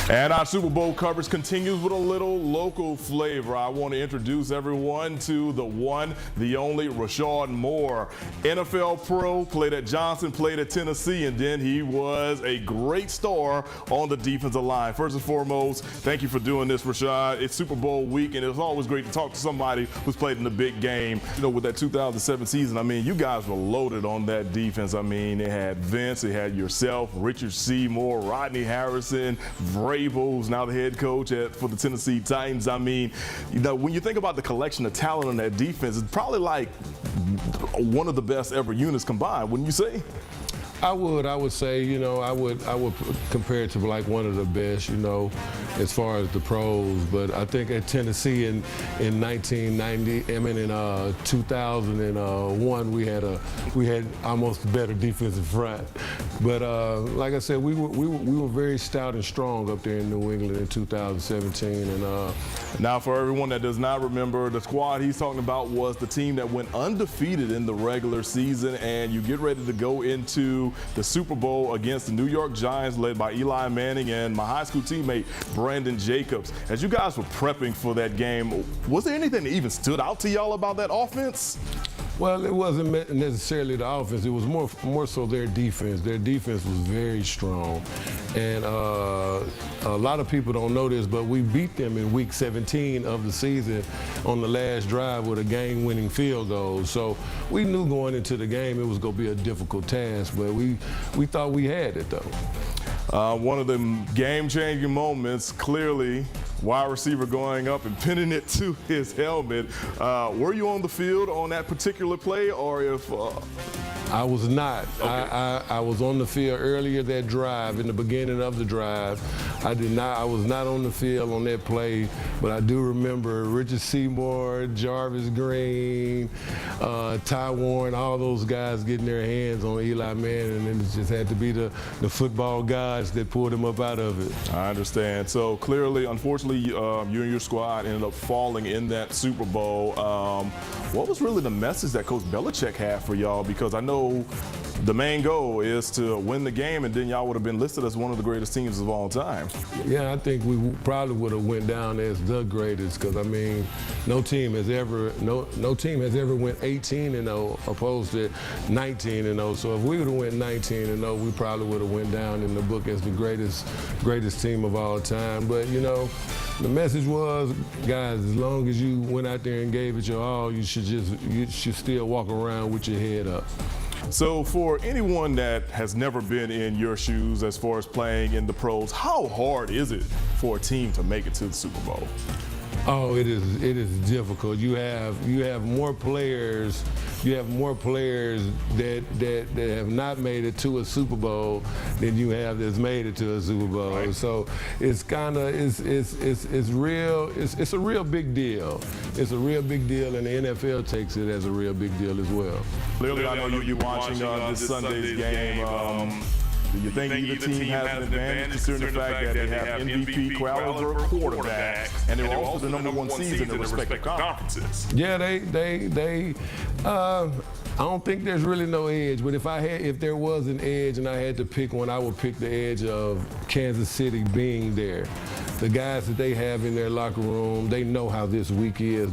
And our Super Bowl coverage continues with a little local flavor. I want to introduce everyone to the one, the only Rashad Moore. NFL pro, played at Johnson, played at Tennessee, and then he was a great star on the defensive line. First and foremost, thank you for doing this, Rashad. It's Super Bowl week, and it's always great to talk to somebody who's played in the big game. You know, with that 2007 season, I mean, you guys were loaded on that defense. I mean, they had Vince, they had yourself, Richard Seymour, Rodney Harrison, who's now the head coach for the Tennessee Titans. I mean, you know, when you think about the collection of talent on that defense, it's probably like one of the best ever units combined, wouldn't you say? I would say, you know, I would compare it to like one of the best, you know, as far as the pros. But I think at Tennessee in 1990, I mean in 2001, we had almost a better defensive front. But like I said, we were very stout and strong up there in New England in 2017. And now, for everyone that does not remember, the squad he's talking about was the team that went undefeated in the regular season, and you get ready to go into the Super Bowl against the New York Giants, led by Eli Manning and my high school teammate Brandon Jacobs. As you guys were prepping for that game, was there anything that even stood out to y'all about that offense? Well, it wasn't necessarily the offense. It was more so their defense. Their defense was very strong. And a lot of people don't know this, but we beat them in week 17 of the season on the last drive with a game-winning field goal. So we knew going into the game it was going to be a difficult task, but we thought we had it, though. One of the game-changing moments, clearly, wide receiver going up and pinning it to his helmet. Were you on the field on that particular play, or if? I was not. Okay. I was on the field earlier that drive, in the beginning of the drive. I was not on the field on that play, but I do remember Richard Seymour, Jarvis Green, Ty Warren, all those guys getting their hands on Eli Manning, and it just had to be the football gods that pulled him up out of it. I understand. So clearly, unfortunately, you and your squad ended up falling in that Super Bowl. What was really the message that Coach Belichick had for y'all? Because I know the main goal is to win the game, and then y'all would have been listed as one of the greatest teams of all time. Yeah, I think we probably would have went down as the greatest, because I mean, no team has ever went 18-0 opposed to 19-0. So if we would have went 19-0, we probably would have went down in the book as the greatest team of all time. But you know, the message was, guys, as long as you went out there and gave it your all, you should still walk around with your head up. So for anyone that has never been in your shoes as far as playing in the pros, how hard is it for a team to make it to the Super Bowl? Oh, it is difficult. You have more players. You have more players that have not made it to a Super Bowl than you have that's made it to a Super Bowl. Right. So it's kind of it's a real big deal. It's a real big deal, and the NFL takes it as a real big deal as well. Clearly, I know you're watching this Sunday's game. Do you think either team has an advantage, considering the fact that they have MVP caliber quarterbacks, and they're also the number one seed in their respective conferences? Yeah, they I don't think there's really no edge, but if there was an edge and I had to pick one, I would pick the edge of Kansas City being there. The guys that they have in their locker room, they know how this week is.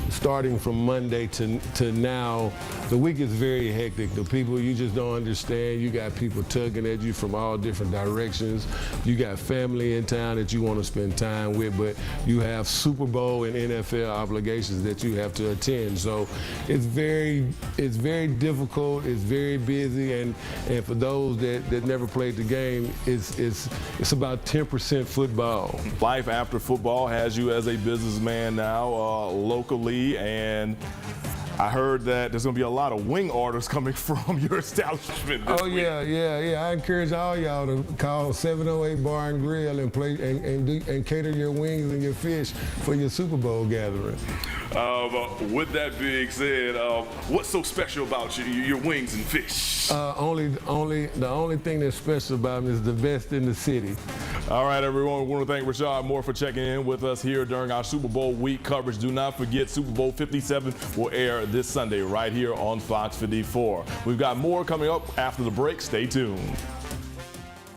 Starting from Monday to now, the week is very hectic. The people, you just don't understand. You got people tugging at you from all different directions. You got family in town that you want to spend time with, but you have Super Bowl and NFL obligations that you have to attend. So it's very difficult. It's very busy, and for those that never played the game, it's about 10% football. Life after football has you as a businessman now locally, and I heard that there's going to be a lot of wing orders coming from your establishment this week. Yeah. I encourage all y'all to call 708 Bar and Grill and play and cater your wings and your fish for your Super Bowl gathering. With that being said, what's so special about your wings and fish? The only thing that's special about them is the best in the city. All right, everyone. We want to thank Rashad Moore for checking in with us here during our Super Bowl week coverage. Do not forget, Super Bowl 57 will air this Sunday right here on Fox 54. We've got more coming up after the break. Stay tuned.